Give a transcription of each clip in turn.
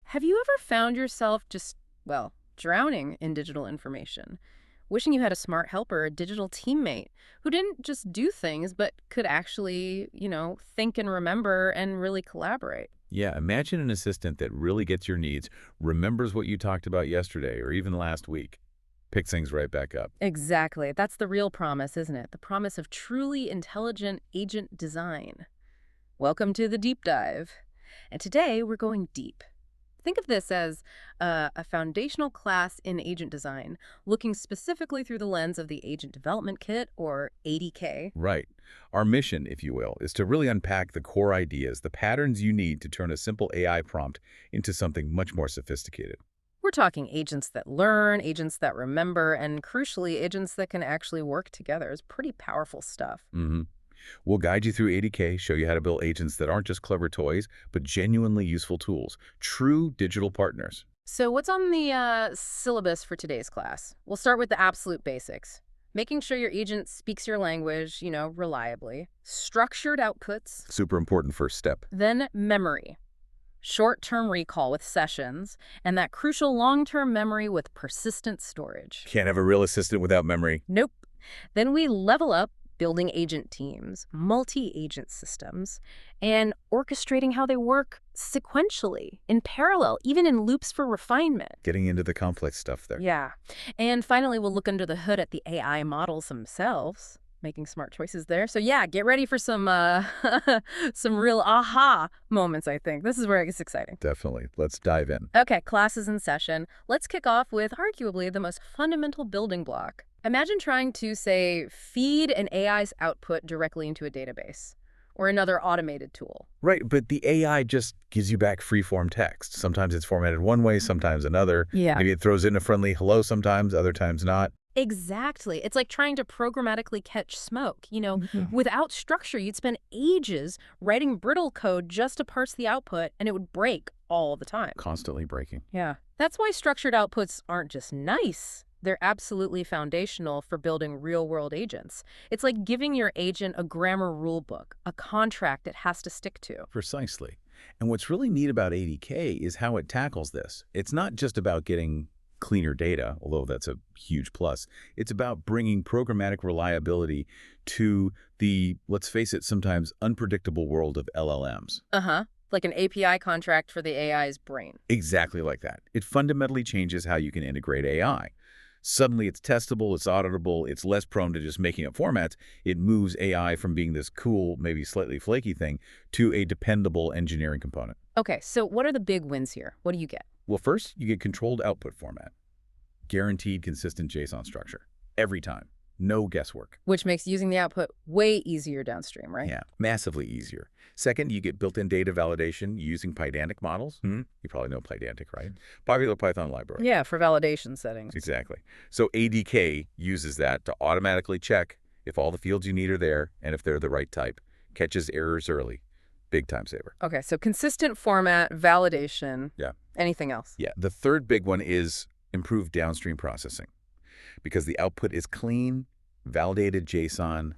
Have you ever found yourself just, well, drowning in digital information? Wishing you had a smart helper, a digital teammate who didn't just do things, but could actually, think and remember and really collaborate. Yeah, imagine an assistant that really gets your needs, remembers what you talked about yesterday or even last week, picks things right back up. Exactly. That's the real promise, isn't it? The promise of truly intelligent agent design. Welcome to the deep dive. And today we're going deep. Think of this as a foundational class in agent design, looking specifically through the lens of the Agent Development Kit, or ADK. Right. Our mission, if you will, is to really unpack the core ideas, the patterns you need to turn a simple AI prompt into something much more sophisticated. We're talking agents that learn, agents that remember, and crucially, agents that can actually work together. It's pretty powerful stuff. hmm We'll guide you through ADK, show you how to build agents that aren't just clever toys, but genuinely useful tools, true digital partners. So what's on the syllabus for today's class? We'll start with the absolute basics. Making sure your agent speaks your language, reliably. Structured outputs. Super important first step. Then memory. Short-term recall with sessions, and that crucial long-term memory with persistent storage. Can't have a real assistant without memory. Nope. Then we level up building agent teams, multi-agent systems, and orchestrating how they work sequentially, in parallel, even in loops for refinement. Getting into the complex stuff there. Yeah. And finally, we'll look under the hood at the AI models themselves, making smart choices there. So yeah, get ready for some some real aha moments, I think. This is where it gets exciting. Definitely. Let's dive in. Okay, class is in session. Let's kick off with arguably the most fundamental building block. Imagine trying to, say, feed an AI's output directly into a database or another automated tool. Right, but the AI just gives you back free-form text. Sometimes it's formatted one way, sometimes another. Yeah. Maybe it throws in a friendly hello sometimes, other times not. Exactly. It's like trying to programmatically catch smoke. Mhm. Without structure, you'd spend ages writing brittle code just to parse the output, and it would break all the time. Constantly breaking. Yeah. That's why structured outputs aren't just nice. They're absolutely foundational for building real-world agents. It's like giving your agent a grammar rule book, a contract it has to stick to. Precisely. And what's really neat about ADK is how it tackles this. It's not just about getting cleaner data, although that's a huge plus. It's about bringing programmatic reliability to the, let's face it, sometimes unpredictable world of LLMs. Uh-huh. Like an API contract for the AI's brain. Exactly like that. It fundamentally changes how you can integrate AI. Suddenly it's testable, it's auditable, it's less prone to just making up formats. It moves AI from being this cool, maybe slightly flaky thing to a dependable engineering component. Okay, so what are the big wins here? What do you get? Well, first, you get controlled output format. Guaranteed consistent JSON structure. Every time. No guesswork. Which makes using the output way easier downstream, right? Yeah, massively easier. Second, you get built-in data validation using Pydantic models. You probably know Pydantic, right? Popular Python library. Yeah, for validation settings. Exactly. So ADK uses that to automatically check if all the fields you need are there and if they're the right type. Catches errors early. Big time saver. Okay, so consistent format, validation. Yeah. Anything else? Yeah. The third big one is improved downstream processing. Because the output is clean, validated JSON.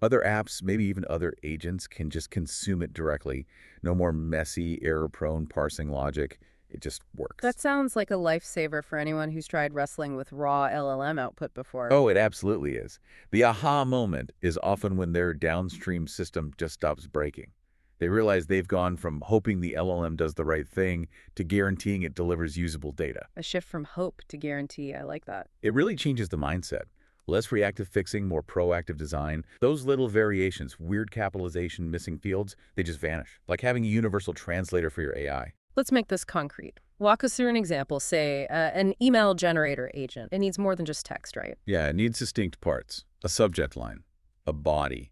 Other apps, maybe even other agents, can just consume it directly. No more messy, error-prone parsing logic. It just works. That sounds like a lifesaver for anyone who's tried wrestling with raw LLM output before. Oh, it absolutely is. The aha moment is often when their downstream system just stops breaking. They realize they've gone from hoping the LLM does the right thing to guaranteeing it delivers usable data. A shift from hope to guarantee. I like that. It really changes the mindset. Less reactive fixing, more proactive design. Those little variations, weird capitalization, missing fields, they just vanish. Like having a universal translator for your AI. Let's make this concrete. Walk us through an example, say, an email generator agent. It needs more than just text, right? Yeah, it needs distinct parts. A subject line, a body.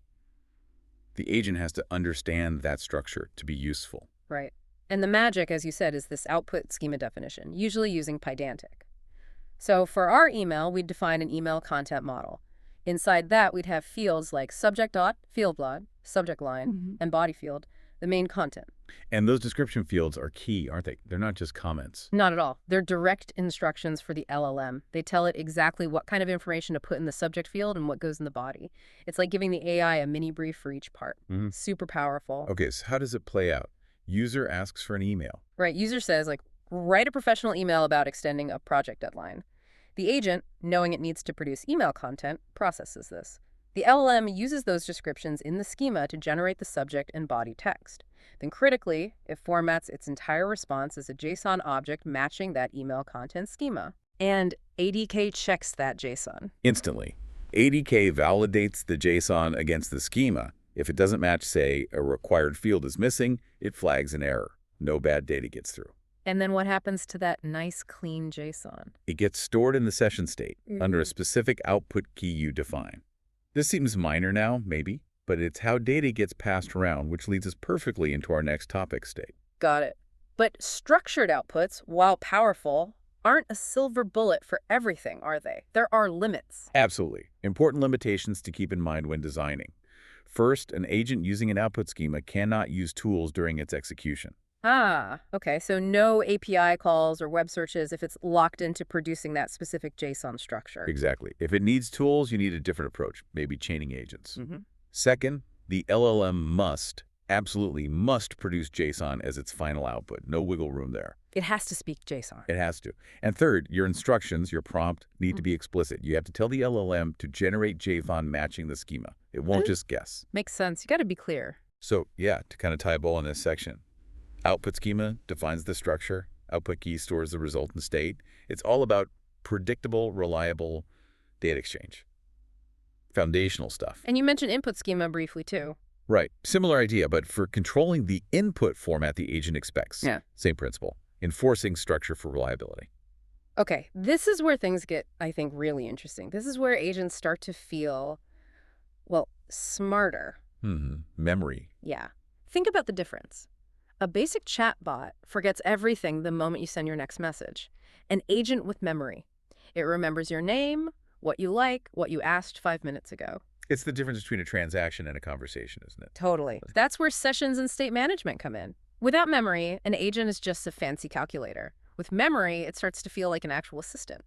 The agent has to understand that structure to be useful. Right. And the magic, as you said, is this output schema definition, usually using Pydantic. So for our email, we'd define an email content model. Inside that, we'd have fields like subject dot, field blot, subject line, and body field, the main content. And those description fields are key, aren't they? They're not just comments. Not at all. They're direct instructions for the LLM. They tell it exactly what kind of information to put in the subject field and what goes in the body. It's like giving the AI a mini brief for each part. Super powerful. Okay, so how does it play out? User asks for an email. Right. User says, like, write a professional email about extending a project deadline. The agent, knowing it needs to produce email content, processes this. The LLM uses those descriptions in the schema to generate the subject and body text. Then critically, it formats its entire response as a JSON object matching that email content schema. And ADK checks that JSON. Instantly. ADK validates the JSON against the schema. If it doesn't match, say, a required field is missing, it flags an error. No bad data gets through. And then what happens to that nice, clean JSON? It gets stored in the session state under a specific output key you define. This seems minor now, maybe, but it's how data gets passed around, which leads us perfectly into our next topic state. Got it. But structured outputs, while powerful, aren't a silver bullet for everything, are they? There are limits. Absolutely. Important limitations to keep in mind when designing. First, an agent using an output schema cannot use tools during its execution. Ah, okay. So no API calls or web searches if it's locked into producing that specific JSON structure. Exactly. If it needs tools, you need a different approach, maybe chaining agents. Mm-hmm. Second, the LLM absolutely must produce JSON as its final output. No wiggle room there. It has to speak JSON. It has to. And third, your instructions, your prompt, need to be explicit. You have to tell the LLM to generate JSON matching the schema. It won't just guess. Makes sense. You got to be clear. So yeah, to kind of tie a bow on this section, output schema defines the structure. Output key stores the resultant state. It's all about predictable, reliable data exchange. Foundational stuff. And you mentioned input schema briefly, too. Right. Similar idea, but for controlling the input format the agent expects. Yeah. Same principle. Enforcing structure for reliability. Okay, this is where things get, I think, really interesting. This is where agents start to feel, well, smarter. Memory. Yeah. Think about the difference. A basic chatbot forgets everything the moment you send your next message. An agent with memory. It remembers your name, what you like, what you asked 5 minutes ago. It's the difference between a transaction and a conversation, isn't it? Totally. That's where sessions and state management come in. Without memory, an agent is just a fancy calculator. With memory, it starts to feel like an actual assistant.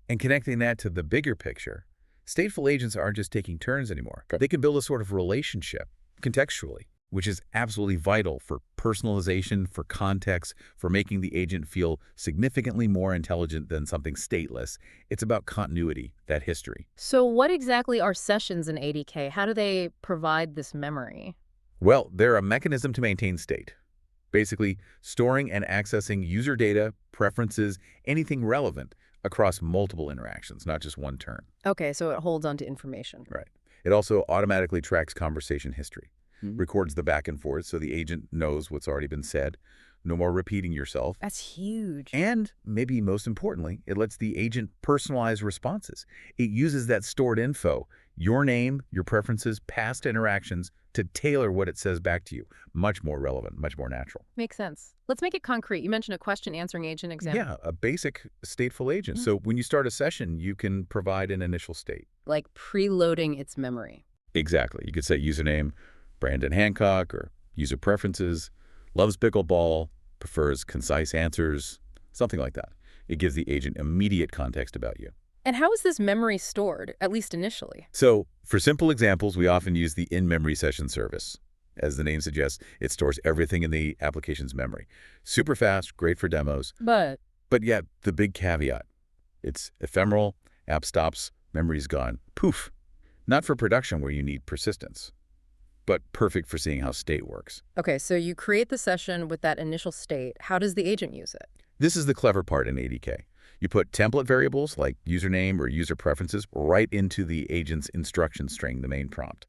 And connecting that to the bigger picture, stateful agents aren't just taking turns anymore. They can build a sort of relationship contextually, which is absolutely vital for personalization, for context, for making the agent feel significantly more intelligent than something stateless. It's about continuity, that history. So what exactly are sessions in ADK? How do they provide this memory? Well, they're a mechanism to maintain state. Basically, storing and accessing user data, preferences, anything relevant across multiple interactions, not just one turn. Okay, so it holds on to information. Right. It also automatically tracks conversation history, records the back and forth so the agent knows what's already been said. No more repeating yourself. That's huge. And maybe most importantly, it lets the agent personalize responses. It uses that stored info, your name, your preferences, past interactions, to tailor what it says back to you. Much more relevant, much more natural. Makes sense. Let's make it concrete. You mentioned a question answering agent example. Yeah, a basic stateful agent. So when you start a session, you can provide an initial state. Like preloading its memory. Exactly. You could say username, Brandon Hancock, or user preferences, loves pickleball, prefers concise answers, something like that. It gives the agent immediate context about you. And how is this memory stored, at least initially? So for simple examples, we often use the in-memory session service. As the name suggests, it stores everything in the application's memory. Super fast, great for demos. But yet, the big caveat. It's ephemeral, app stops, memory's gone. Poof. Not for production where you need persistence, but perfect for seeing how state works. okay, so you create the session with that initial state. How does the agent use it? This is the clever part in ADK. You put template variables like username or user preferences right into the agent's instruction string, the main prompt.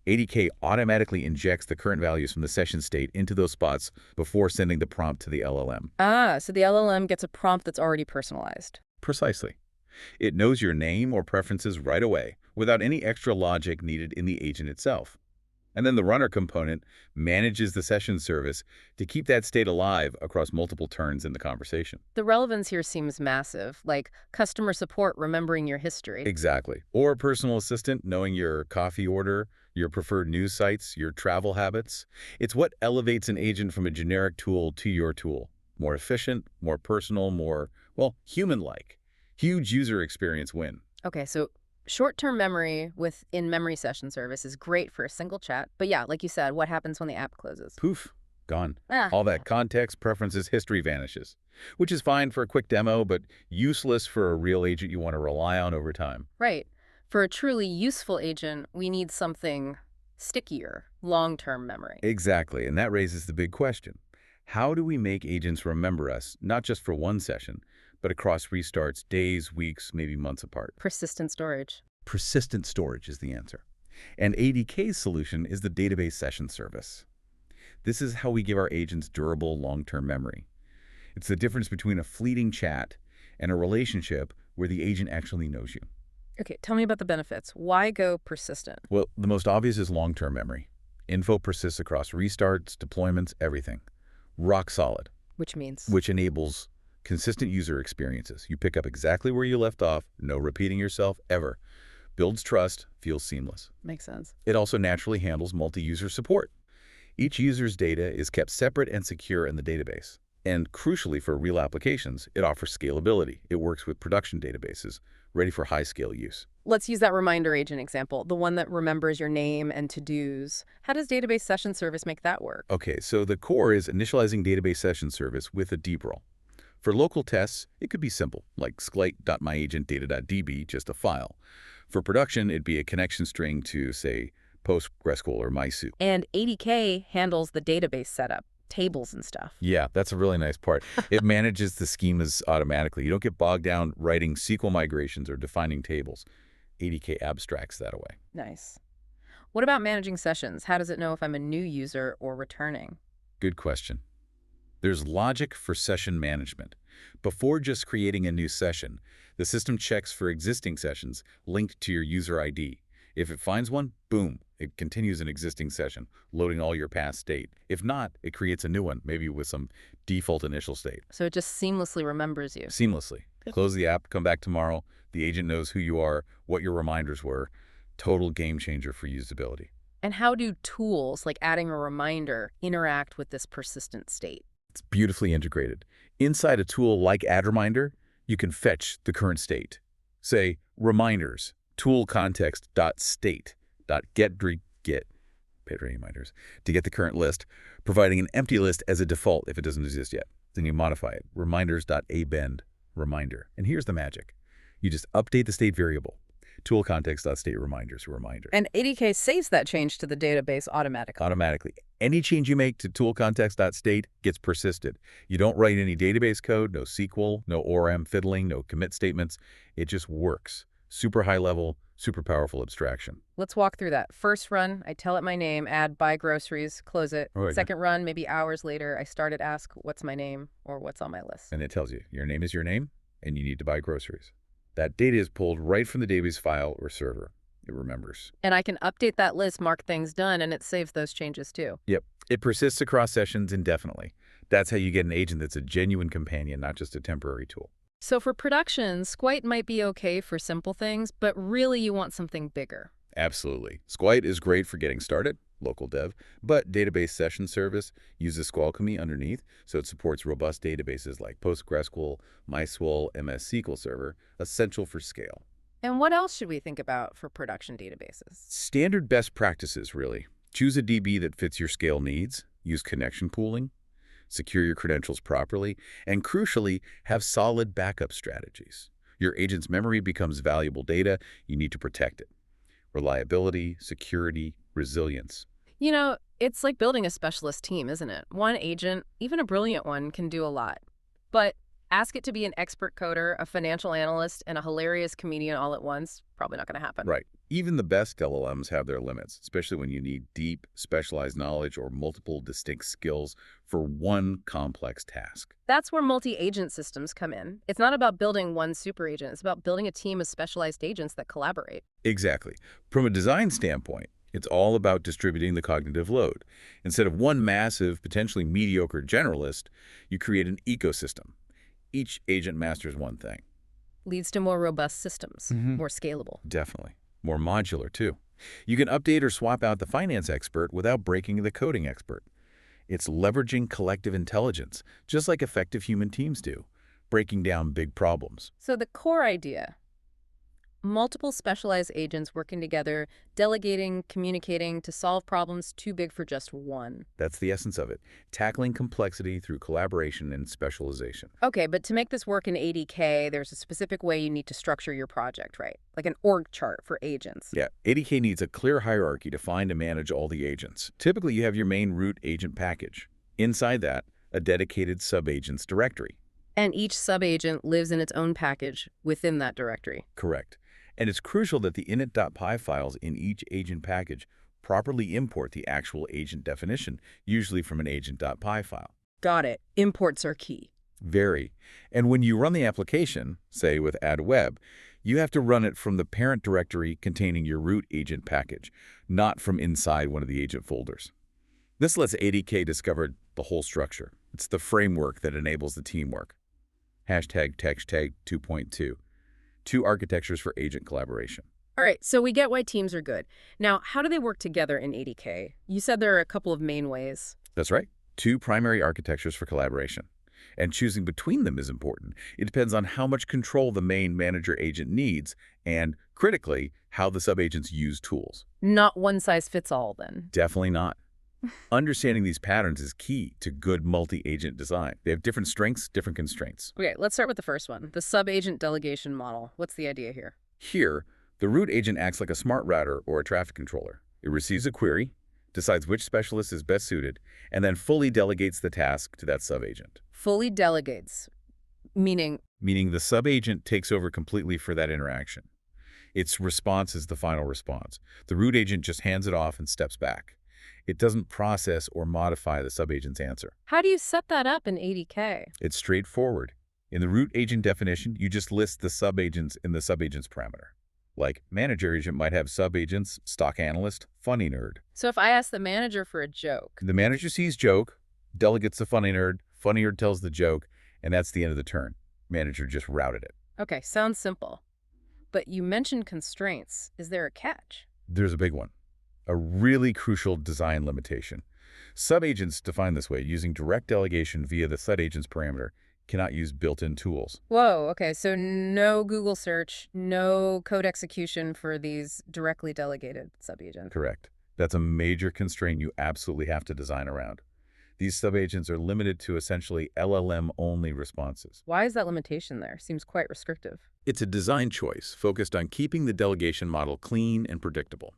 ADK automatically injects the current values from the session state into those spots before sending the prompt to the LLM. Ah, so the LLM gets a prompt that's already personalized. Precisely. It knows your name or preferences right away without any extra logic needed in the agent itself. And then the runner component manages the session service to keep that state alive across multiple turns in the conversation. The relevance here seems massive, like customer support remembering your history. Exactly. Or a personal assistant knowing your coffee order, your preferred news sites, your travel habits. It's what elevates an agent from a generic tool to your tool. More efficient, more personal, more, well, human-like. Huge user experience win. Okay, so short-term memory with in-memory session service is great for a single chat. But yeah, like you said, what happens when the app closes? Poof. gone. Ah, All yeah. that context, preferences, history vanishes, which is fine for a quick demo, but useless for a real agent you want to rely on over time. Right. For a truly useful agent, we need something stickier, long-term memory. Exactly, and that raises the big question. How do we make agents remember us, not just for one session, but across restarts, days, weeks, maybe months apart? Persistent storage. Persistent storage is the answer. And ADK's solution is the database session service. This is how we give our agents durable long-term memory. It's the difference between a fleeting chat and a relationship where the agent actually knows you. Okay, tell me about the benefits. Why go persistent? Well, the most obvious is long-term memory. Info persists across restarts, deployments, everything. Rock solid, Which means? which enables consistent user experiences. You pick up exactly where you left off, no repeating yourself ever. Builds trust, feels seamless. Makes sense. It also naturally handles multi-user support. Each user's data is kept separate and secure in the database. And crucially for real applications, it offers scalability. It works with production databases, ready for high-scale use. Let's use that reminder agent example, the one that remembers your name and to-dos. How does database session service make that work? Okay, so the core is initializing database session service with a deep role. For local tests, it could be simple, like sqlite.myagentdata.db, just a file. For production, it'd be a connection string to, say, PostgreSQL or MySQL. And ADK handles the database setup, tables and stuff. Yeah, that's a really nice part. It manages the schemas automatically. You don't get bogged down writing SQL migrations or defining tables. ADK abstracts that away. Nice. What about managing sessions? How does it know if I'm a new user or returning? Good question. There's logic for session management. Before just creating a new session, the system checks for existing sessions linked to your user ID. If it finds one, boom, it continues an existing session, loading all your past state. If not, it creates a new one, maybe with some default initial state. So it just seamlessly remembers you. Seamlessly. Close the app, come back tomorrow. The agent knows who you are, what your reminders were. Total game changer for usability. And how do tools, like adding a reminder, interact with this persistent state? It's beautifully integrated. Inside a tool like Add Reminder, you can fetch the current state. Say, reminders, tool context.state.get reminders to get the current list, providing an empty list as a default if it doesn't exist yet. Then you modify it, reminders.append reminder. And here's the magic. You just update the state variable, tool context.state reminders reminder. And ADK saves that change to the database automatically. Automatically. Any change you make to tool context.state gets persisted. You don't write any database code, no SQL, no ORM fiddling, no commit statements. It just works. Super high level, super powerful abstraction. Let's walk through that. First run, I tell it my name, add buy groceries, close it. Right. Second run, maybe hours later, I start at ask what's my name or what's on my list. And it tells you your name is your name and you need to buy groceries. That data is pulled right from the database file or server. It remembers. And I can update that list, mark things done, and it saves those changes too. Yep. It persists across sessions indefinitely. That's how you get an agent that's a genuine companion, not just a temporary tool. So for production, Squite might be okay for simple things, but really you want something bigger. Absolutely. Sqlite is great for getting started, local dev, but database session service uses Squalchemy underneath, so it supports robust databases like PostgreSQL, MySQL, MS SQL Server, essential for scale. And what else should we think about for production databases? Standard best practices, really. Choose a DB that fits your scale needs, use connection pooling, secure your credentials properly, and crucially, have solid backup strategies. Your agent's memory becomes valuable data. You need to protect it. Reliability, security, resilience. You know, it's like building a specialist team, isn't it? One agent, even a brilliant one, can do a lot. But ask it to be an expert coder, a financial analyst, and a hilarious comedian all at once, probably not going to happen. Right. Even the best LLMs have their limits, especially when you need deep, specialized knowledge or multiple distinct skills for one complex task. That's where multi-agent systems come in. It's not about building one super agent. It's about building a team of specialized agents that collaborate. Exactly. From a design standpoint, it's all about distributing the cognitive load. Instead of one massive, potentially mediocre generalist, you create an ecosystem. Each agent masters one thing. Leads to more robust systems, more scalable. Definitely. More modular, too. You can update or swap out the finance expert without breaking the coding expert. It's leveraging collective intelligence, just like effective human teams do, breaking down big problems. So the core idea, Multiple specialized agents working together, delegating, communicating to solve problems too big for just one. That's the essence of it, tackling complexity through collaboration and specialization. Okay, but to make this work in ADK, there's a specific way you need to structure your project, right? Like an org chart for agents. Yeah, ADK needs a clear hierarchy to find and manage all the agents. Typically, you have your main root agent package. Inside that, a dedicated subagents directory. And each subagent lives in its own package within that directory. Correct. And it's crucial that the init.py files in each agent package properly import the actual agent definition, usually from an agent.py file. Got it. Imports are key. Very. And when you run the application, say with add web, you have to run it from the parent directory containing your root agent package, not from inside one of the agent folders. This lets ADK discover the whole structure. It's the framework that enables the teamwork. Hashtag TextTag 2.2. Two architectures for agent collaboration. All right, so we get why teams are good. Now, how do they work together in ADK? You said there are a couple of main ways. That's right. Two primary architectures for collaboration. And choosing between them is important. It depends on how much control the main manager agent needs and, critically, how the subagents use tools. Not one size fits all, then. Definitely not. Understanding these patterns is key to good multi-agent design. They have different strengths, different constraints. Okay, let's start with the first one, the subagent delegation model. What's the idea here? Here, the root agent acts like a smart router or a traffic controller. It receives a query, decides which specialist is best suited, and then fully delegates the task to that subagent. Fully delegates, meaning? Meaning the subagent takes over completely for that interaction. Its response is the final response. The root agent just hands it off and steps back. It doesn't process or modify the subagent's answer. How do you set that up in ADK? It's straightforward. In the root agent definition, you just list the subagents in the subagents parameter. Like, manager agent might have subagents, stock analyst, funny nerd. So if I ask the manager for a joke, The manager sees joke, delegates the funny nerd tells the joke, and that's the end of the turn. Manager just routed it. okay, sounds simple. But you mentioned constraints. Is there a catch? There's a big one. A really crucial design limitation. Subagents defined this way, using direct delegation via the subagents parameter, cannot use built-in tools. Whoa, okay, so no Google search, no code execution for these directly delegated subagents. Correct. That's a major constraint you absolutely have to design around. These subagents are limited to essentially LLM-only responses. Why is that limitation there? Seems quite restrictive. It's a design choice focused on keeping the delegation model clean and predictable.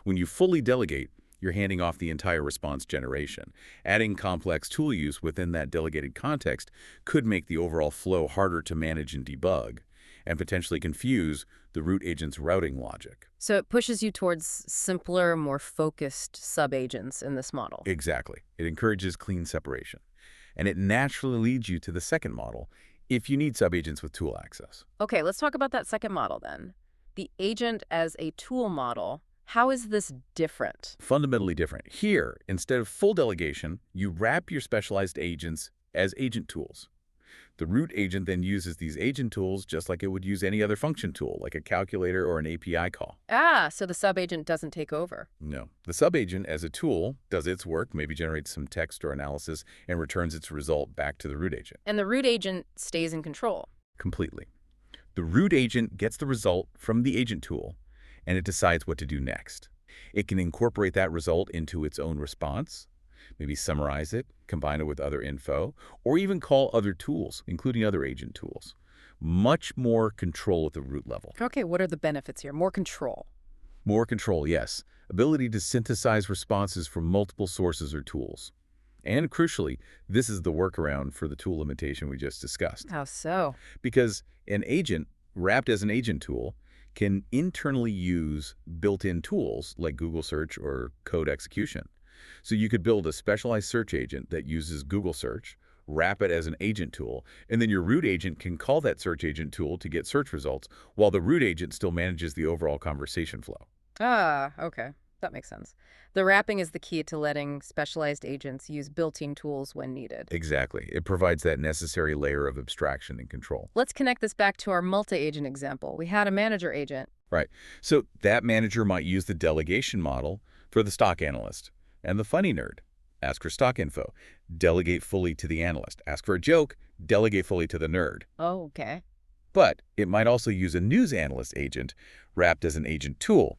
When you fully delegate, you're handing off the entire response generation. Adding complex tool use within that delegated context could make the overall flow harder to manage and debug, and potentially confuse the root agent's routing logic. So it pushes you towards simpler, more focused subagents in this model. Exactly. It encourages clean separation. And it naturally leads you to the second model if you need subagents with tool access. Okay, let's talk about that second model then. The agent as a tool model. How is this different? Fundamentally different. Here, instead of full delegation, you wrap your specialized agents as agent tools. The root agent then uses these agent tools just like it would use any other function tool, like a calculator or an API call. Ah, so the subagent doesn't take over. No. The subagent, as a tool, does its work, maybe generates some text or analysis, and returns its result back to the root agent. And the root agent stays in control. Completely. The root agent gets the result from the agent tool, and it decides what to do next. It can incorporate that result into its own response, maybe summarize it, combine it with other info, or even call other tools, including other agent tools. Much more control at the root level. Okay, what are the benefits here? More control. More control, yes. Ability to synthesize responses from multiple sources or tools. And crucially, this is the workaround for the tool limitation we just discussed. How so? Because an agent, wrapped as an agent tool, can internally use built-in tools like Google Search or code execution. So you could build a specialized search agent that uses Google Search, wrap it as an agent tool, and then your root agent can call that search agent tool to get search results, while the root agent still manages the overall conversation flow. Ah, okay. That makes sense. The wrapping is the key to letting specialized agents use built-in tools when needed. Exactly. It provides that necessary layer of abstraction and control. Let's connect this back to our multi-agent example. We had a manager agent. Right. So that manager might use the delegation model for the stock analyst and the funny nerd. Ask for stock info. Delegate fully to the analyst. Ask for a joke. Delegate fully to the nerd. Oh, okay. But it might also use a news analyst agent wrapped as an agent tool.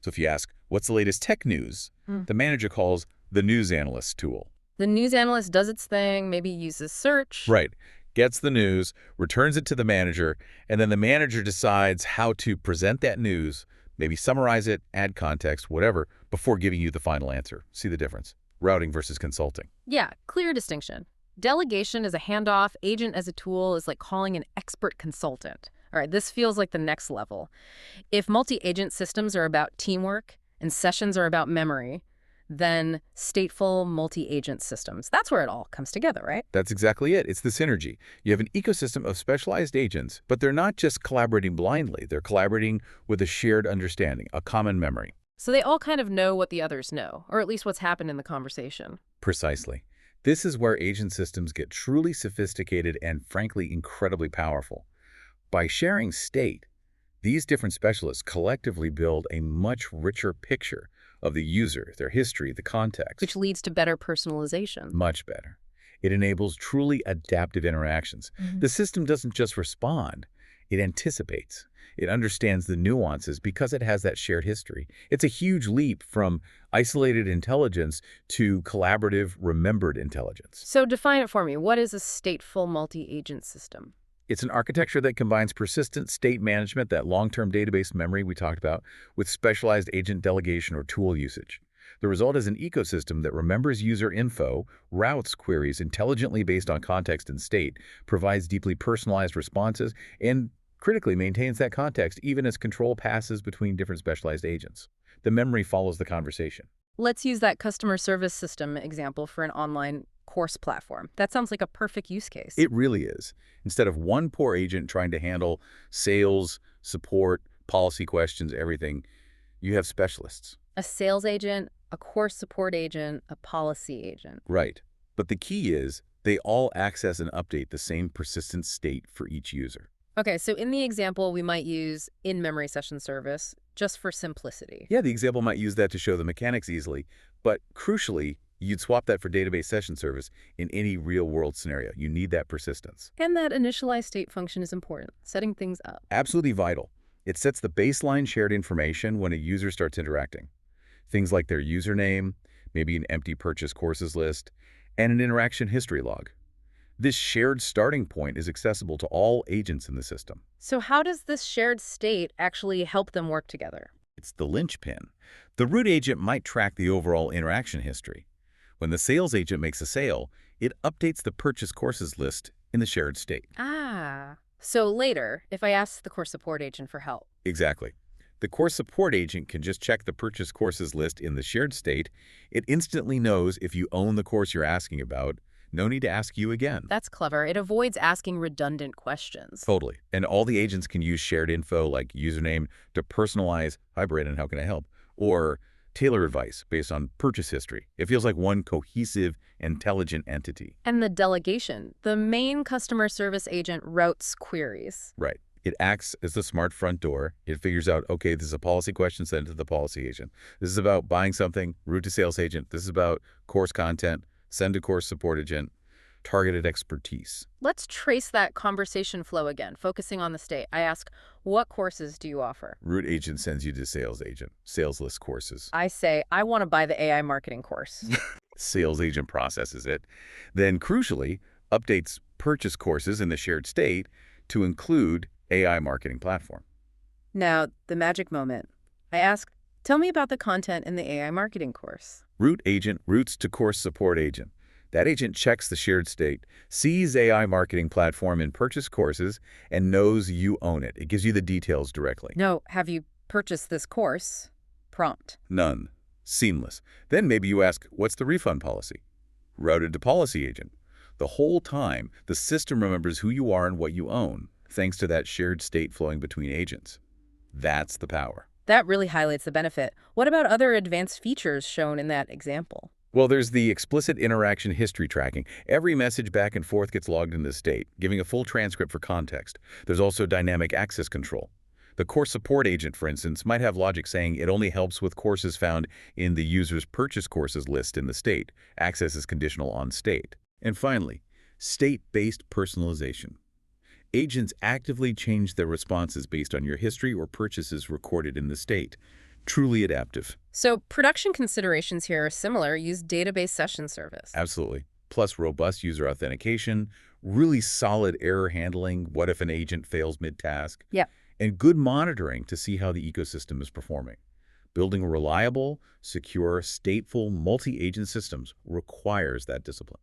So if you ask, what's the latest tech news? The manager calls the news analyst tool. The news analyst does its thing, maybe uses search. Right. Gets the news, returns it to the manager, and then the manager decides how to present that news, maybe summarize it, add context, whatever, before giving you the final answer. See the difference? Routing versus consulting. Yeah, clear distinction. Delegation is a handoff, agent as a tool is like calling an expert consultant. All right, this feels like the next level. If multi-agent systems are about teamwork and sessions are about memory, then stateful multi-agent systems, that's where it all comes together, right? That's exactly it. It's the synergy. You have an ecosystem of specialized agents, but they're not just collaborating blindly. They're collaborating with a shared understanding, a common memory. So they all kind of know what the others know, or at least what's happened in the conversation. Precisely. This is where agent systems get truly sophisticated and, frankly, incredibly powerful. By sharing state, these different specialists collectively build a much richer picture of the user, their history, the context. Which leads to better personalization. Much better. It enables truly adaptive interactions. The system doesn't just respond, it anticipates. It understands the nuances because it has that shared history. It's a huge leap from isolated intelligence to collaborative, remembered intelligence. So define it for me. What is a stateful multi-agent system? It's an architecture that combines persistent state management, that long-term database memory we talked about, with specialized agent delegation or tool usage. The result is an ecosystem that remembers user info, routes queries intelligently based on context and state, provides deeply personalized responses, and critically maintains that context even as control passes between different specialized agents. The memory follows the conversation. Let's use that customer service system example for an online course platform. That sounds like a perfect use case. It really is. Instead of one poor agent trying to handle sales, support, policy questions, everything, you have specialists. A sales agent, a course support agent, a policy agent. Right. But the key is they all access and update the same persistent state for each user. Okay, so in the example, we might use in-memory session service just for simplicity. Yeah, the example might use that to show the mechanics easily, but crucially, you'd swap that for database session service in any real-world scenario. You need that persistence. And that initialized state function is important, setting things up. Absolutely vital. It sets the baseline shared information when a user starts interacting. Things like their username, maybe an empty purchase courses list, and an interaction history log. This shared starting point is accessible to all agents in the system. So how does this shared state actually help them work together? It's the linchpin. The root agent might track the overall interaction history. When the sales agent makes a sale, it updates the purchase courses list in the shared state. Ah, so later, if I ask the course support agent for help. Exactly. The course support agent can just check the purchase courses list in the shared state. It instantly knows if you own the course you're asking about. No need to ask you again. That's clever. It avoids asking redundant questions. Totally. And all the agents can use shared info like username to personalize, "Hi, Brandon, how can I help?" Or tailor advice based on purchase history. It feels like one cohesive, intelligent entity. And the delegation. The main customer service agent routes queries. Right. It acts as the smart front door. It figures out, okay, this is a policy question, send it to the policy agent. This is about buying something, route to sales agent. This is about course content, send to course support agent, targeted expertise. Let's trace that conversation flow again, focusing on the state. I ask, what courses do you offer? Route agent sends you to sales agent, sales list courses. I say, I want to buy the AI marketing course. Sales agent processes it. Then, crucially, updates purchase courses in the shared state to include AI marketing platform. Now, the magic moment. I ask, tell me about the content in the AI marketing course. Route agent routes to course support agent. That agent checks the shared state, sees AI marketing platform in purchase courses, and knows you own it. It gives you the details directly. No, have you purchased this course? Prompt. None. Seamless. Then maybe you ask, what's the refund policy? Routed to policy agent. The whole time, the system remembers who you are and what you own, thanks to that shared state flowing between agents. That's the power. That really highlights the benefit. What about other advanced features shown in that example? Well, there's the explicit interaction history tracking. Every message back and forth gets logged in the state, giving a full transcript for context. There's also dynamic access control. The course support agent, for instance, might have logic saying it only helps with courses found in the user's purchase courses list in the state. Access is conditional on state. And finally, state-based personalization. Agents actively change their responses based on your history or purchases recorded in the state. Truly adaptive. So production considerations here are similar. Use database session service. Absolutely. Plus robust user authentication, really solid error handling, what if an agent fails mid-task, Yep. and good monitoring to see how the ecosystem is performing. Building reliable, secure, stateful, multi-agent systems requires that discipline.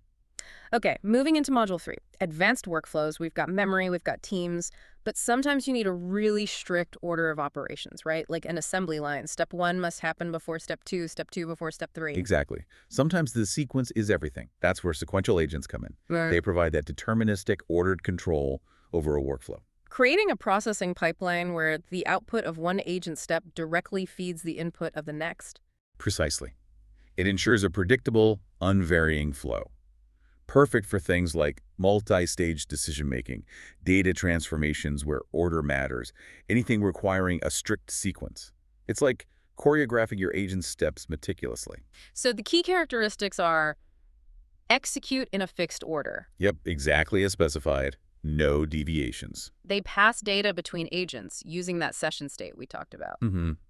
Okay, moving into Module 3. Advanced workflows. We've got memory, we've got teams, but sometimes you need a really strict order of operations, right? Like an assembly line. Step 1 must happen before step 2 before step 3. Exactly. Sometimes the sequence is everything. That's where sequential agents come in. Right. They provide that deterministic, ordered control over a workflow. Creating a processing pipeline where the output of one agent step directly feeds the input of the next. Precisely. It ensures a predictable, unvarying flow. Perfect for things like multi-stage decision-making, data transformations where order matters, anything requiring a strict sequence. It's like choreographing your agent's steps meticulously. So the key characteristics are execute in a fixed order. Yep, exactly as specified. No deviations. They pass data between agents using that session state we talked about.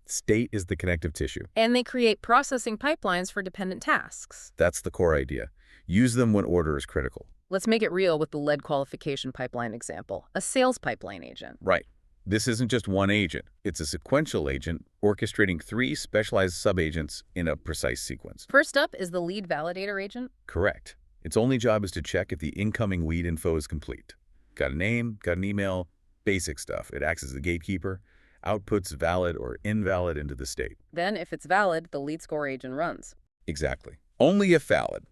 State is the connective tissue. And they create processing pipelines for dependent tasks. That's the core idea. Use them when order is critical. Let's make it real with the lead qualification pipeline example, a sales pipeline agent. Right. This isn't just one agent. It's a sequential agent orchestrating 3 specialized subagents in a precise sequence. First up is the lead validator agent. Correct. Its only job is to check if the incoming lead info is complete. Got a name, got an email, basic stuff. It acts as the gatekeeper, outputs valid or invalid into the state. Then, if it's valid, the lead score agent runs. Exactly. Only if valid.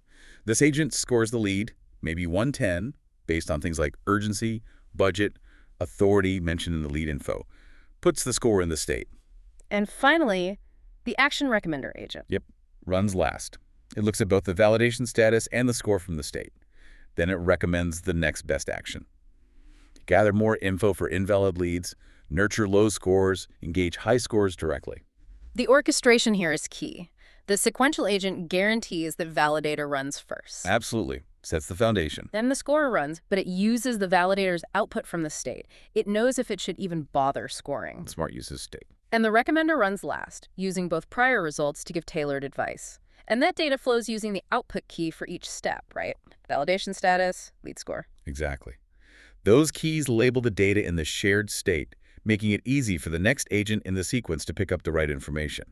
This agent scores the lead, maybe 110, based on things like urgency, budget, authority mentioned in the lead info. Puts the score in the state. And finally, the action recommender agent. Yep. Runs last. It looks at both the validation status and the score from the state. Then it recommends the next best action. Gather more info for invalid leads, nurture low scores, engage high scores directly. The orchestration here is key. The sequential agent guarantees that validator runs first. Absolutely. Sets the foundation. Then the scorer runs, but it uses the validator's output from the state. It knows if it should even bother scoring. Smart use of state. And the recommender runs last, using both prior results to give tailored advice. And that data flows using the output key for each step, right? Validation status, lead score. Exactly. Those keys label the data in the shared state, making it easy for the next agent in the sequence to pick up the right information.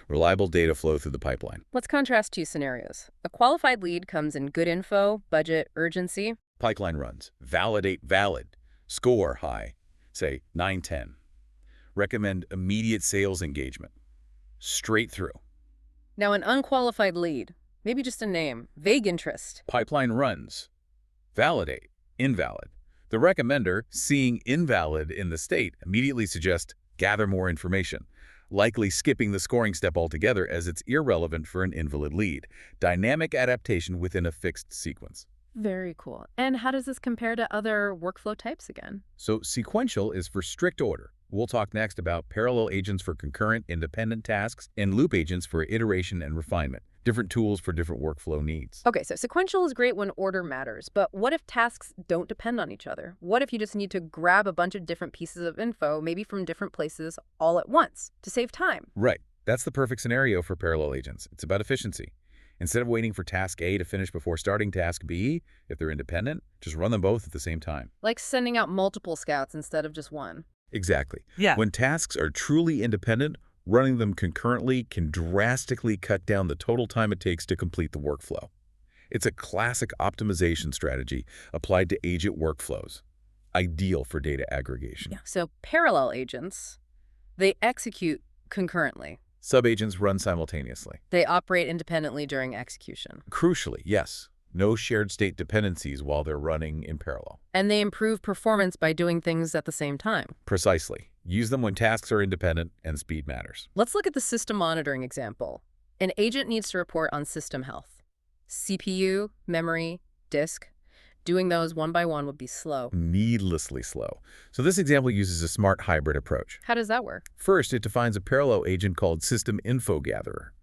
Reliable data flow through the pipeline. Let's contrast 2 scenarios. A qualified lead comes in good info, budget, urgency. Pipeline runs. Validate valid. Score high. Say 910. Recommend immediate sales engagement. Straight through. Now an unqualified lead, maybe just a name, vague interest. Pipeline runs. Validate. Invalid. The recommender, seeing invalid in the state, immediately suggests gather more information, likely skipping the scoring step altogether as it's irrelevant for an invalid lead. Dynamic adaptation within a fixed sequence. Very cool. And how does this compare to other workflow types again? So sequential is for strict order. We'll talk next about parallel agents for concurrent, independent tasks, and loop agents for iteration and refinement. Different tools for different workflow needs. Okay, so sequential is great when order matters, but what if tasks don't depend on each other? What if you just need to grab a bunch of different pieces of info, maybe from different places, all at once, to save time? Right. That's the perfect scenario for parallel agents. It's about efficiency. Instead of waiting for task A to finish before starting task B, if they're independent, just run them both at the same time. Like sending out multiple scouts instead of just one. Exactly. Yeah. When tasks are truly independent, running them concurrently can drastically cut down the total time it takes to complete the workflow. It's a classic optimization strategy applied to agent workflows, ideal for data aggregation. Yeah. So parallel agents, they execute concurrently. Subagents run simultaneously. They operate independently during execution. Crucially, yes, no shared state dependencies while they're running in parallel. And they improve performance by doing things at the same time. Precisely. Use them when tasks are independent and speed matters. Let's look at the system monitoring example. An agent needs to report on system health. CPU, memory, disk. Doing those one by one would be slow. Needlessly slow. So this example uses a smart hybrid approach. How does that work? First, it defines a parallel agent called System Info Gatherer.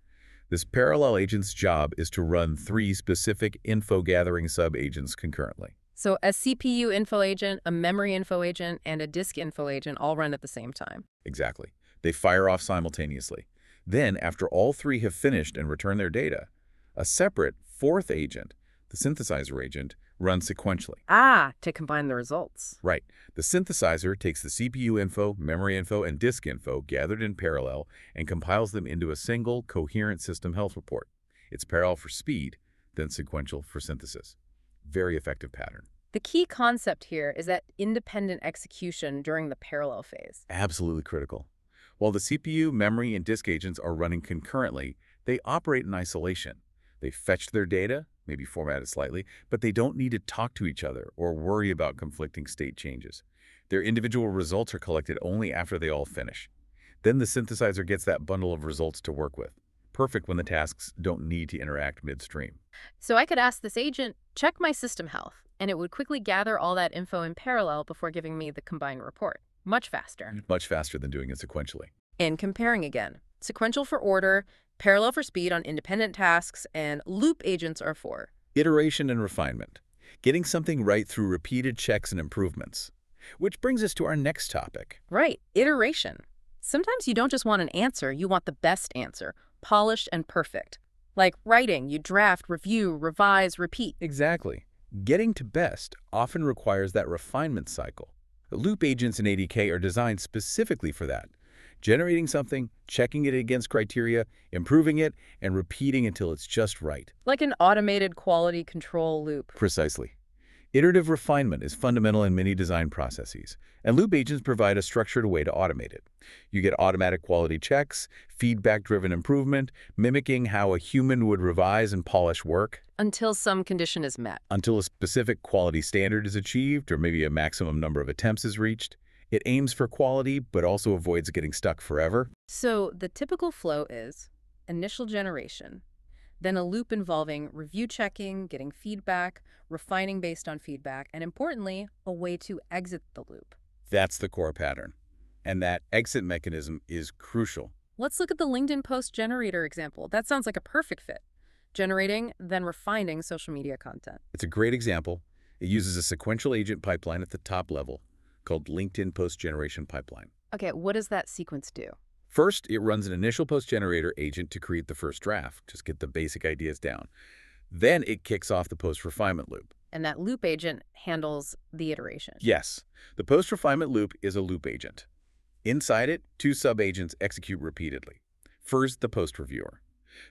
This parallel agent's job is to run 3 specific info-gathering sub-agents concurrently. So a CPU info agent, a memory info agent, and a disk info agent all run at the same time. Exactly. They fire off simultaneously. Then, after all three have finished and return their data, a separate fourth agent, the synthesizer agent, runs sequentially. Ah, to combine the results. Right. The synthesizer takes the CPU info, memory info, and disk info gathered in parallel and compiles them into a single, coherent system health report. It's parallel for speed, then sequential for synthesis. Very effective pattern. The key concept here is that independent execution during the parallel phase. Absolutely critical. While the CPU, memory, and disk agents are running concurrently, they operate in isolation. They fetch their data, maybe formatted slightly, but they don't need to talk to each other or worry about conflicting state changes. Their individual results are collected only after they all finish. Then the synthesizer gets that bundle of results to work with. Perfect when the tasks don't need to interact midstream. So I could ask this agent, check my system health, and it would quickly gather all that info in parallel before giving me the combined report. Much faster. Much faster than doing it sequentially. And comparing again. Sequential for order, parallel for speed on independent tasks, and loop agents are for Iteration and refinement. Getting something right through repeated checks and improvements. Which brings us to our next topic. right, iteration. Sometimes you don't just want an answer, you want the best answer, polished and perfect. Like writing, you draft, review, revise, repeat. Exactly. Getting to best often requires that refinement cycle. The loop agents in ADK are designed specifically for that. Generating something, checking it against criteria, improving it, and repeating until it's just right. Like an automated quality control loop. Precisely. Iterative refinement is fundamental in many design processes, and loop agents provide a structured way to automate it. You get automatic quality checks, feedback-driven improvement, mimicking how a human would revise and polish work, Until some condition is met. until a specific quality standard is achieved or maybe a maximum number of attempts is reached. It aims for quality, but also avoids getting stuck forever. So the typical flow is initial generation, then a loop involving review checking, getting feedback, refining based on feedback, and importantly, a way to exit the loop. That's the core pattern. And that exit mechanism is crucial. Let's look at the LinkedIn post generator example. That sounds like a perfect fit. Generating, then refining social media content. It's a great example. It uses a sequential agent pipeline at the top level called LinkedIn Post Generation Pipeline. Okay, what does that sequence do? First, it runs an initial post generator agent to create the first draft, just get the basic ideas down. Then it kicks off the post refinement loop. And that loop agent handles the iteration. Yes, the post refinement loop is a loop agent. Inside it, two sub-agents execute repeatedly. First, the post reviewer.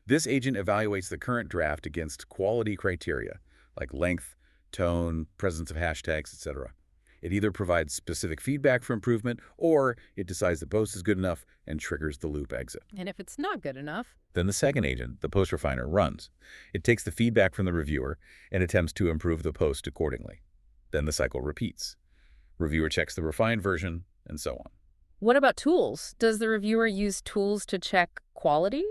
This agent evaluates the current draft against quality criteria, like length, tone, presence of hashtags, etc. It either provides specific feedback for improvement, or it decides the post is good enough and triggers the loop exit. And if it's not good enough, Then the second agent, the post refiner, runs. It takes the feedback from the reviewer and attempts to improve the post accordingly. Then the cycle repeats. Reviewer checks the refined version, and so on. what about tools? Does the reviewer use tools to check quality?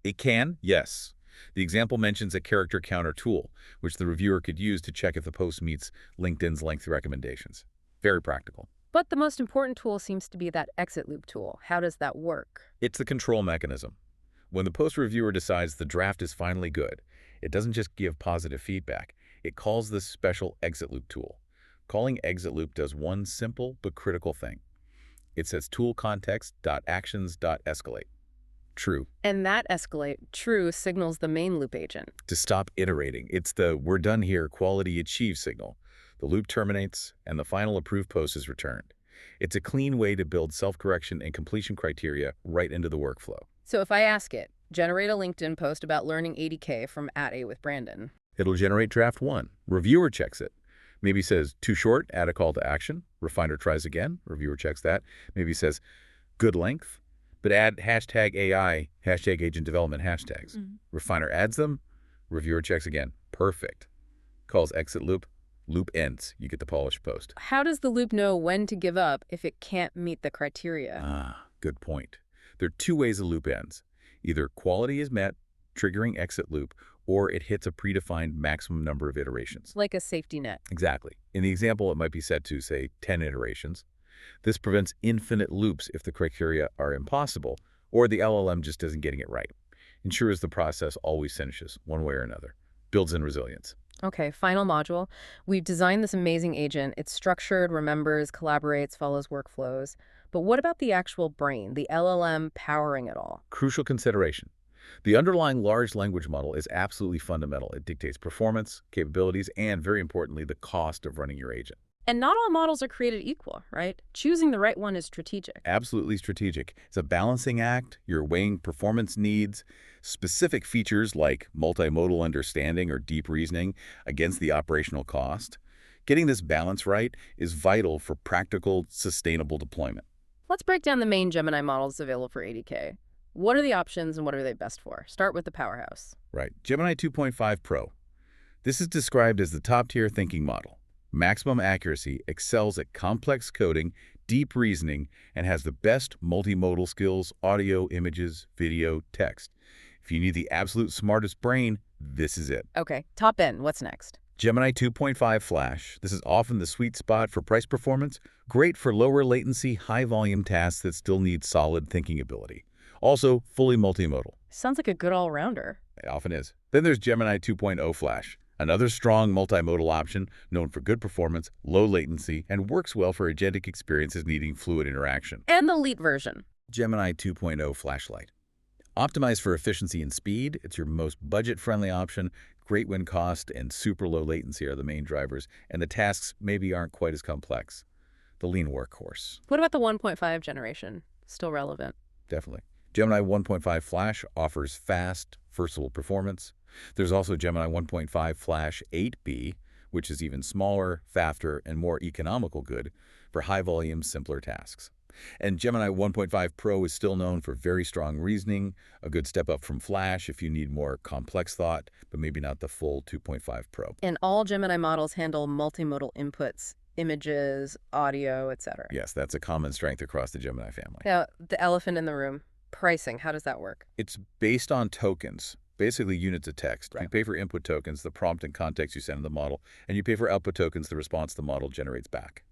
It can, yes. The example mentions a character counter tool, which the reviewer could use to check if the post meets LinkedIn's length recommendations. Very practical. But the most important tool seems to be that exit loop tool. How does that work? It's the control mechanism. When the post reviewer decides the draft is finally good, it doesn't just give positive feedback. It calls this special exit loop tool. Calling exit loop does one simple but critical thing. It says tool context.actions.escalate. True. And that escalate true signals the main loop agent. To stop iterating, it's the "we're done here" quality achieved signal. The loop terminates, and the final approved post is returned. It's a clean way to build self-correction and completion criteria right into the workflow. So if I ask it, generate a LinkedIn post about learning 80K from @A with Brandon. It'll generate draft 1. Reviewer checks it. Maybe says, too short, add a call to action. Refiner tries again. Reviewer checks that. Maybe says, good length, but add hashtag AI, hashtag agent development hashtags. Refiner adds them. Reviewer checks again. Perfect. Calls exit loop. Loop ends. You get the polished post. How does the loop know when to give up if it can't meet the criteria? Ah, good point. There are two ways a loop ends. Either quality is met, triggering exit loop, or it hits a predefined maximum number of iterations. Like a safety net. Exactly. In the example, it might be set to, say, 10 iterations. This prevents infinite loops if the criteria are impossible, or the LLM just isn't getting it right. Ensures the process always finishes, one way or another. Builds in resilience. Okay, final module. We've designed this amazing agent. It's structured, remembers, collaborates, follows workflows. But what about the actual brain, the LLM powering it all? Crucial consideration. The underlying large language model is absolutely fundamental. It dictates performance, capabilities, and very importantly, the cost of running your agent. And not all models are created equal, right? Choosing the right one is strategic. Absolutely strategic. It's a balancing act. You're weighing performance needs, specific features like multimodal understanding or deep reasoning against the operational cost. Getting this balance right is vital for practical, sustainable deployment. Let's break down the main Gemini models available for 80K. What are the options and what are they best for? Start with the powerhouse. Right. Gemini 2.5 Pro. This is described as the top-tier thinking model. Maximum accuracy, excels at complex coding, deep reasoning, and has the best multimodal skills, audio, images, video, text. If you need the absolute smartest brain, this is it. Okay, top end, what's next? Gemini 2.5 Flash. This is often the sweet spot for price performance, great for lower latency, high-volume tasks that still need solid thinking ability. Also, fully multimodal. Sounds like a good all-rounder. It often is. Then there's Gemini 2.0 Flash, another strong multimodal option known for good performance, low latency, and works well for agentic experiences needing fluid interaction. And the elite version. Gemini 2.0 Flashlight. Optimized for efficiency and speed, it's your most budget-friendly option. Great when cost and super low latency are the main drivers, and the tasks maybe aren't quite as complex. The lean workhorse. What about the 1.5 generation? Still relevant. Definitely. Gemini 1.5 Flash offers fast, versatile performance. There's also Gemini 1.5 Flash 8B, which is even smaller, faster, and more economical good for high-volume, simpler tasks. And Gemini 1.5 Pro is still known for very strong reasoning, a good step up from Flash if you need more complex thought, but maybe not the full 2.5 Pro. And all Gemini models handle multimodal inputs, images, audio, etc. Yes, that's a common strength across the Gemini family. Now, the elephant in the room, pricing, how does that work? It's based on tokens, basically units of text. Right. You pay for input tokens, the prompt and context you send to the model, and you pay for output tokens, the response the model generates back.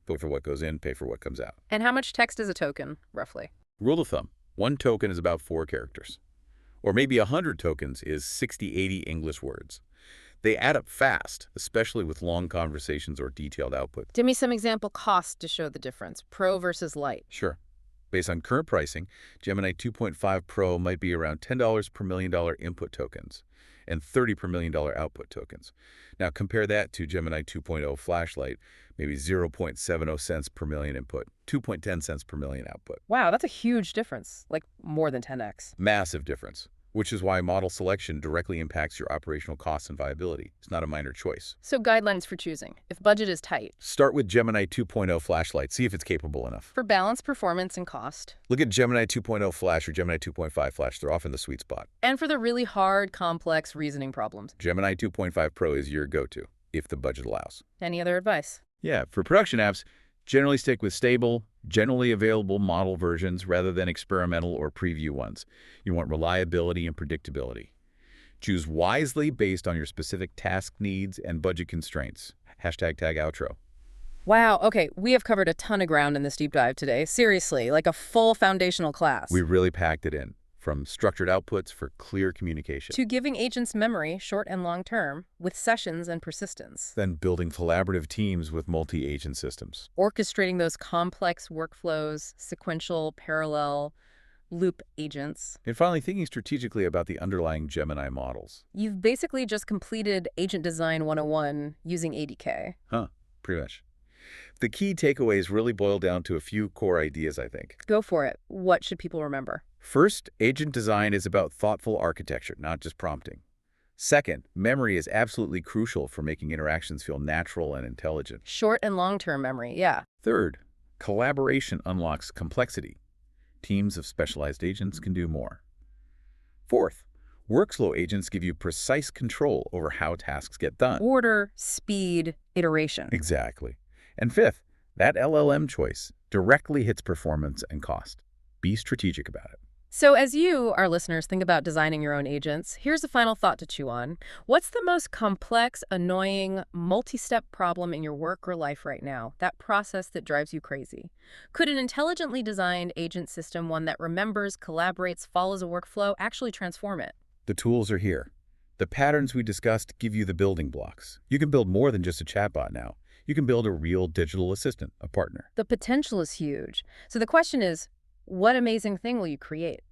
Pay for what goes in, pay for what comes out. And how much text is a token, roughly? Rule of thumb, one token is about 4 characters. Or maybe 100 tokens is 60, 80 English words. They add up fast, especially with long conversations or detailed output. Give me some example costs to show the difference, Pro versus Lite. Sure. Based on current pricing, Gemini 2.5 Pro might be around $10 per $1 million input tokens and $30 per $1 million output tokens. Now compare that to Gemini 2.0 Flashlight, maybe 0.70 cents per million input, 2.10 cents per million output. Wow, that's a huge difference, like more than 10x. Massive difference, which is why model selection directly impacts your operational costs and viability. It's not a minor choice. So guidelines for choosing. If budget is tight. Start with Gemini 2.0 Flashlight. See if it's capable enough. For balance, performance, and cost. Look at Gemini 2.0 Flash or Gemini 2.5 Flash. They're often the sweet spot. And for the really hard, complex reasoning problems. Gemini 2.5 Pro is your go-to, if the budget allows. Any other advice? Yeah, for production apps, generally stick with stable, generally available model versions rather than experimental or preview ones. You want reliability and predictability. Choose wisely based on your specific task needs and budget constraints. #tag outro. Wow, okay, we have covered a ton of ground in this deep dive today. Seriously, like a full foundational class. We really packed it in, from structured outputs for clear communication, to giving agents memory, short and long term, with sessions and persistence. then building collaborative teams with multi-agent systems. Orchestrating those complex workflows, sequential, parallel, loop agents. And finally, thinking strategically about the underlying Gemini models. You've basically just completed Agent Design 101 using 80K. Pretty much. The key takeaways really boil down to a few core ideas, I think. Go for it. What should people remember? First, agent design is about thoughtful architecture, not just prompting. Second, memory is absolutely crucial for making interactions feel natural and intelligent. Short and long-term memory, yeah. Third, collaboration unlocks complexity. Teams of specialized agents can do more. Fourth, workflow agents give you precise control over how tasks get done. Order, speed, iteration. Exactly. And fifth, that LLM choice directly hits performance and cost. Be strategic about it. So as you, our listeners, think about designing your own agents, here's a final thought to chew on. What's the most complex, annoying, multi-step problem in your work or life right now? That process that drives you crazy? Could an intelligently designed agent system, one that remembers, collaborates, follows a workflow, actually transform it? The tools are here. The patterns we discussed give you the building blocks. You can build more than just a chatbot now. You can build a real digital assistant, a partner. The potential is huge. So the question is, what amazing thing will you create?